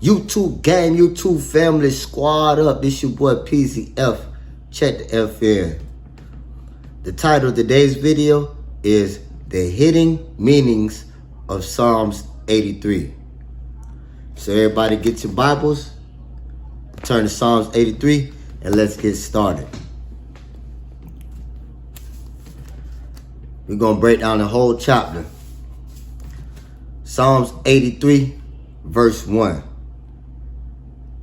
YouTube gang, YouTube family, squad up. This your boy PZF. Check the F here. The title of today's video is The Hidden Meanings of Psalms 83. So everybody get your Bibles, turn to Psalms 83, and let's get started. We're going to break down the whole chapter. Psalms 83, verse 1.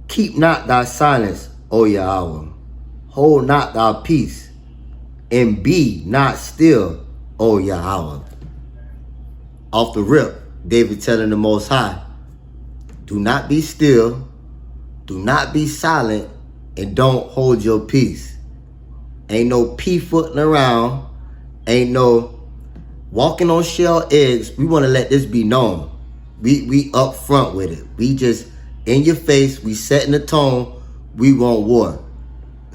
Keep not thy silence, O Yahweh. Hold not thy peace, and be not still, O Yahweh. Off the rip, David telling the Most High, do not be still, do not be silent, and don't hold your peace. Ain't no pea-footing around, ain't no walking on shell eggs. We want to let this be known. We up front with it. We just in your face. We setting the tone. We want war.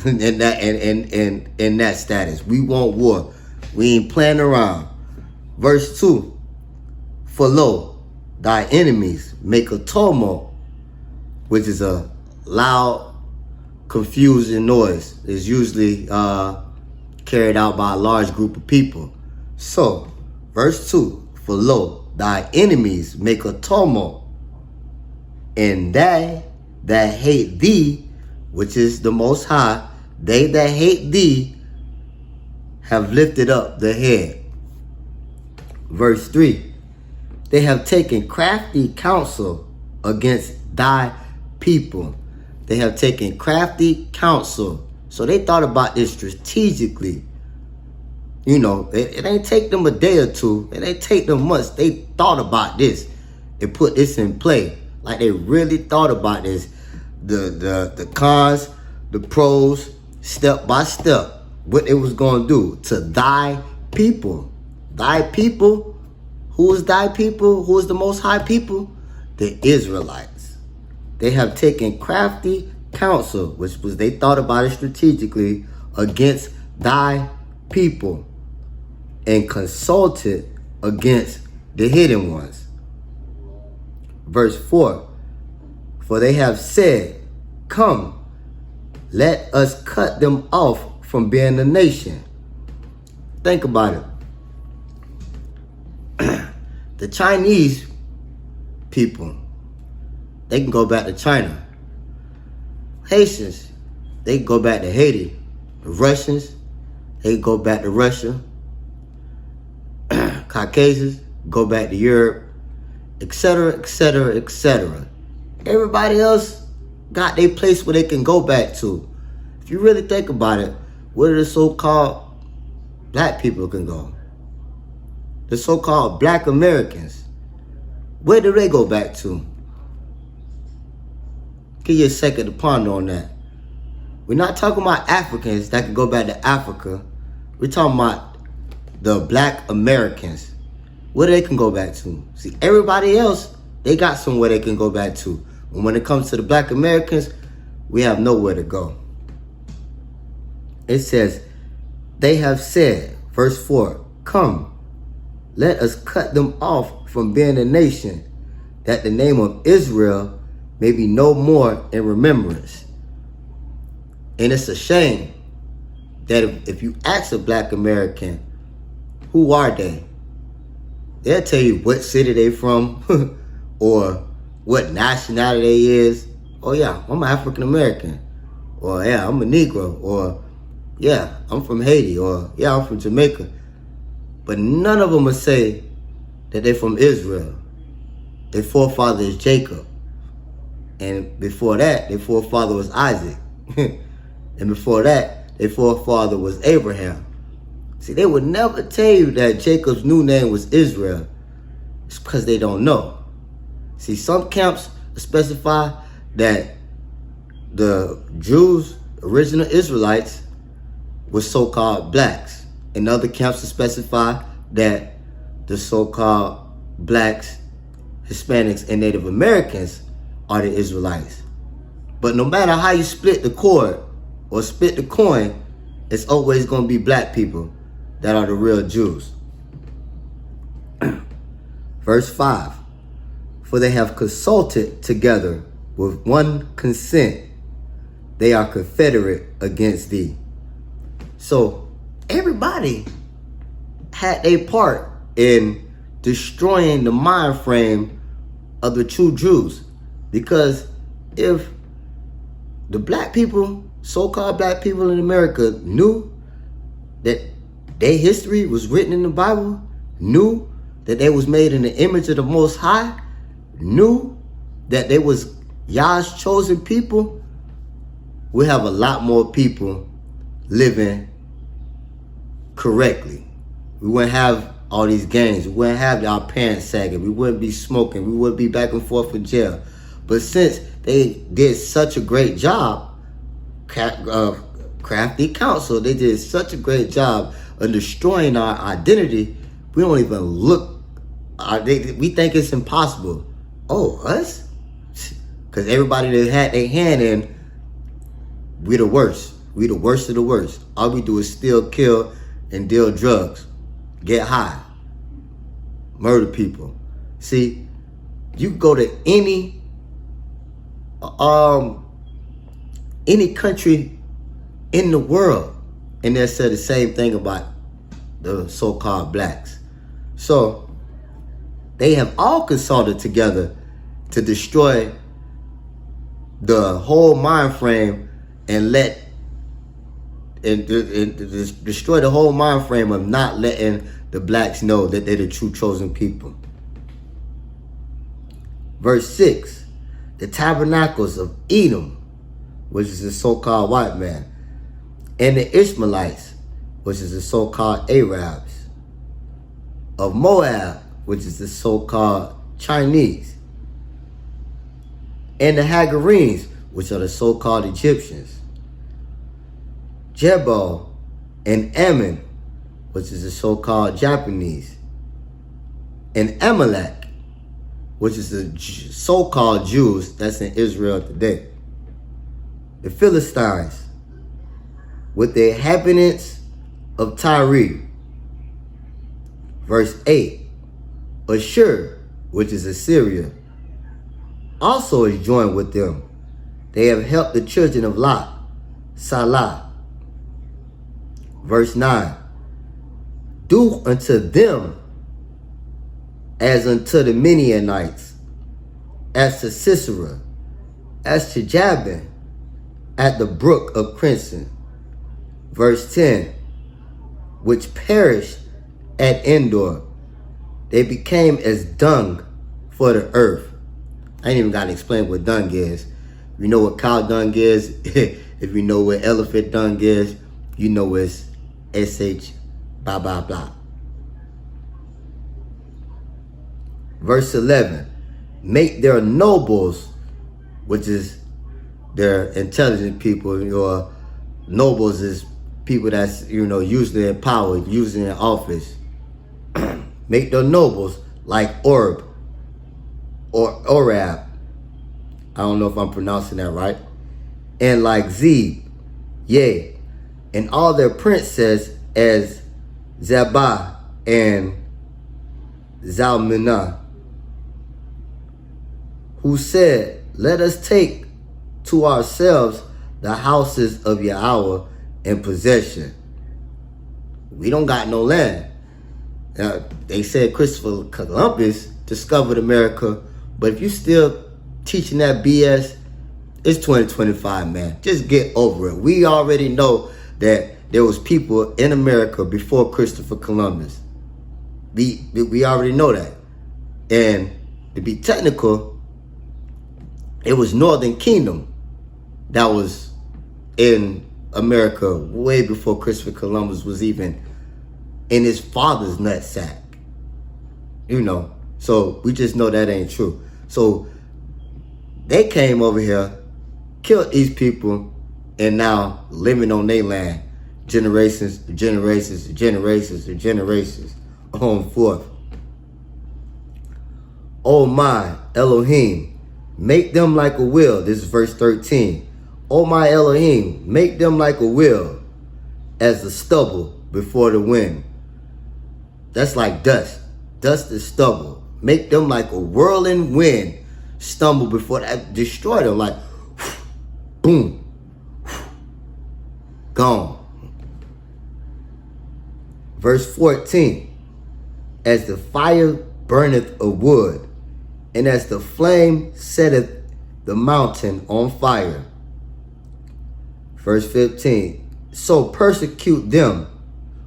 in that status, we want war. We ain't playing around. Verse 2. For lo, thy enemies make a tumult, which is a loud, confusing noise. It's usually carried out by a large group of people. So, verse 2. For lo, thy enemies make a tumult, and they that hate thee, which is the Most High, they that hate thee have lifted up the head. Verse 3. They have taken crafty counsel against thy people. They have taken crafty counsel. So they thought about this strategically. You know, it ain't take them a day or two. It ain't take them months. They thought about this and put this in play. Like they really thought about this. The cons, the pros, step by step, what it was going to do to thy people. Thy people? Who is thy people? Who is the Most High people? The Israelites. They have taken crafty counsel, which was they thought about it strategically, against thy people, and consulted against the hidden ones. Verse 4. For they have said, come, let us cut them off from being a nation. Think about it. The Chinese people, they can go back to China. Haitians, they can go back to Haiti. The Russians, they can go back to Russia. Caucasians, go back to Europe, etc., etc., etc. Everybody else got their place where they can go back to. If you really think about it, where the so-called black people can go? The so-called black Americans, where do they go back to? Give you a second to ponder on that. We're not talking about Africans that can go back to Africa. We're talking about the black Americans. Where they can go back to. See, everybody else, they got somewhere they can go back to. And when it comes to the black Americans, we have nowhere to go. It says, they have said, verse 4, come, let us cut them off from being a nation, that the name of Israel may be no more in remembrance. And it's a shame that if you ask a black American, who are they? They'll tell you what city they from or what nationality they is. Oh yeah, I'm African American. Or yeah, I'm a Negro. Or yeah, I'm from Haiti. Or yeah, I'm from Jamaica. But none of them will say that they're from Israel. Their forefather is Jacob. And before that, their forefather was Isaac. And before that, their forefather was Abraham. See, they would never tell you that Jacob's new name was Israel. It's because they don't know. See, some camps specify that the Jews, original Israelites, were so-called blacks. And other camps specify that the so-called blacks, Hispanics, and Native Americans are the Israelites. But no matter how you split the cord or split the coin, it's always going to be black people that are the real Jews. Verse 5. For they have consulted together with one consent, they are confederate against thee. So everybody had a part in destroying the mind frame of the true Jews. Because if the black people, so-called black people in America, knew that their history was written in the Bible, knew that they was made in the image of the Most High, knew that they was Yah's chosen people, we have a lot more people living correctly. We wouldn't have all these gangs. We wouldn't have our pants sagging. We wouldn't be smoking. We wouldn't be back and forth in jail. But since they did such a great job, crafty counsel, they did such a great job of destroying our identity, we don't even look. We think it's impossible. Oh, us? Because everybody that had their hand in, we the worst. We the worst of the worst. All we do is steal, kill, and deal drugs. Get high. Murder people. See, you go to any country in the world, and they'll say the same thing about the so-called blacks. So they have all consulted together to destroy the whole mind frame and destroy the whole mind frame of not letting the blacks know that they're the true chosen people. Verse 6, the tabernacles of Edom, which is the so-called white man, and the Ishmaelites, which is the so-called Arabs, of Moab, which is the so-called Chinese, and the Hagarenes, which are the so-called Egyptians, Jebel and Ammon, which is the so-called Japanese, and Amalek, which is the so-called Jews that's in Israel today. The Philistines, with the inhabitants of Tyre. Verse 8, Ashur, which is Assyria, also is joined with them. They have helped the children of Lot, Salah. Verse 9, do unto them as unto the Midianites, as to Sisera, as to Jabin, at the brook of Crimson. Verse 10, which perished at Endor. They became as dung for the earth. I ain't even got to explain what dung is. You know what cow dung is. If you know what elephant dung is, you know it's SH blah blah blah. Verse 11, make their nobles, which is their intelligent people, or nobles is people that's, usually in power, usually in office. Make their nobles like Orb or Orab. I don't know if I'm pronouncing that right. And like Zeb, yea, and all their princes as Zabah and Zalmunna, who said, let us take to ourselves the houses of Yahweh in possession. We don't got no land. They said Christopher Columbus discovered America, but if you still teaching that BS, it's 2025, man. Just get over it. We already know that there was people in America before Christopher Columbus. We already know that. And to be technical, it was Northern Kingdom that was in America way before Christopher Columbus was even in his father's nutsack. So we just know that ain't true. So they came over here, killed these people, and now living on their land, generations, on forth. Oh my Elohim, make them like a wheel. This is verse 13. Oh my Elohim, make them like a wheel, as the stubble before the wind. That's like dust. Dust is stubble. Make them like a whirling wind, stumble before that destroyed them. Like, boom, gone. Verse 14. As the fire burneth a wood, and as the flame setteth the mountain on fire. Verse 15. So persecute them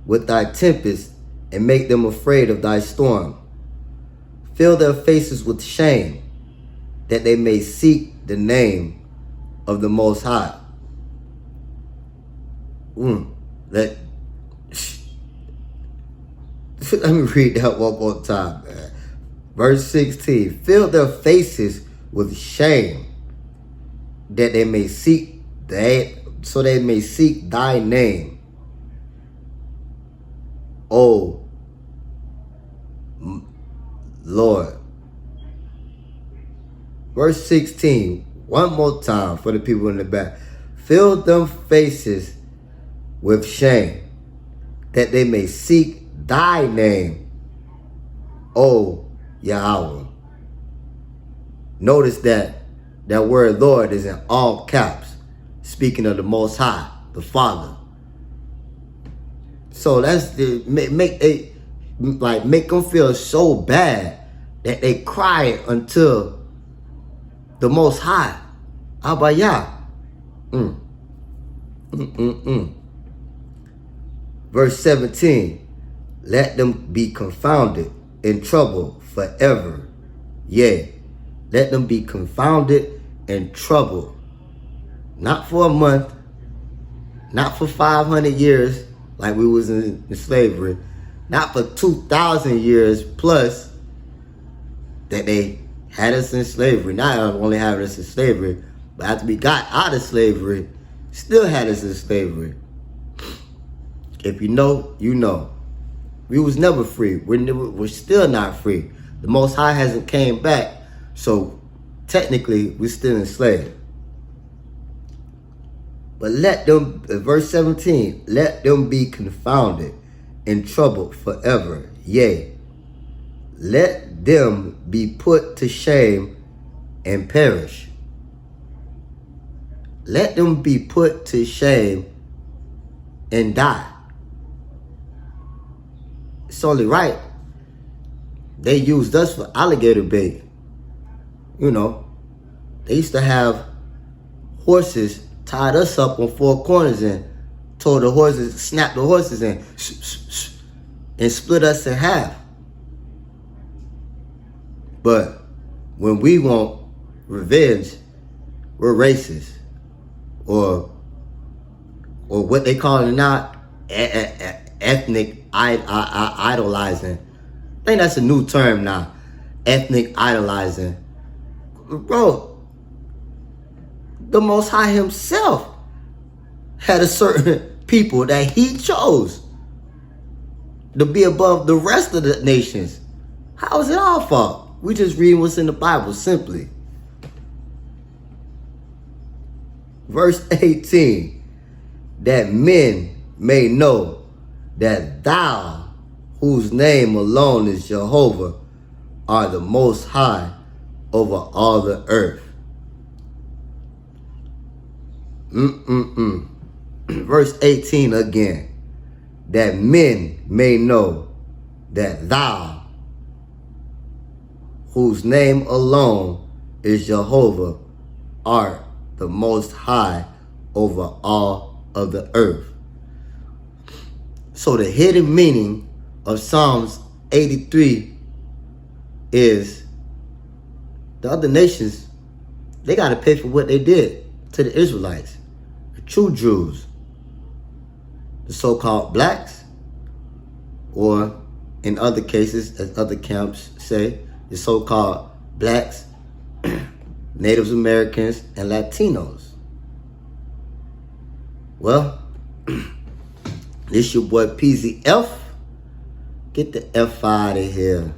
with thy tempest, and make them afraid of thy storm. Fill their faces with shame, that they may seek the name of the Most High. Let me read that one more time, man. Verse 16. Fill their faces with shame, that they may seek so they may seek thy name, O Lord. Verse 16. One more time for the people in the back. Fill them faces with shame, that they may seek thy name, O Yahweh. Notice that word Lord is in all caps, speaking of the Most High, the Father. So that's the make them feel so bad that they cry until the Most High, Abba Yah. Verse 17. Let them be confounded in trouble forever. Yea, let them be confounded in trouble. Not for a month, not for 500 years like we was in slavery, not for 2,000 years plus that they had us in slavery. Not only had us in slavery, but after we got out of slavery, still had us in slavery. If you know, you know. We was never free. We're still not free. The Most High hasn't came back, so technically we're still enslaved. But let them, verse 17, let them be confounded in trouble forever. Yea, let them be put to shame and perish. Let them be put to shame and die. It's only right. They used us for alligator bait. You know, they used to have horses tied us up on four corners and told the horses, snap the horses and split us in half. But when we want revenge, we're racist. Or what they call it now, ethnic idolizing. I think that's a new term now. Ethnic idolizing. Bro, the Most High himself had a certain people that he chose to be above the rest of the nations. How is it our fault? We just read what's in the Bible simply. Verse 18. That men may know that thou, whose name alone is Jehovah, are the Most High over all the earth. Verse 18 again. That men may know that thou, whose name alone is Jehovah, art the Most High over all of the earth. So the hidden meaning of Psalms 83 is the other nations, they got to pay for what they did to the Israelites, the true Jews, the so-called blacks, or in other cases, as other camps say, the so-called blacks, Native Americans, and Latinos. Well, this your boy PZF. Get the F out of here.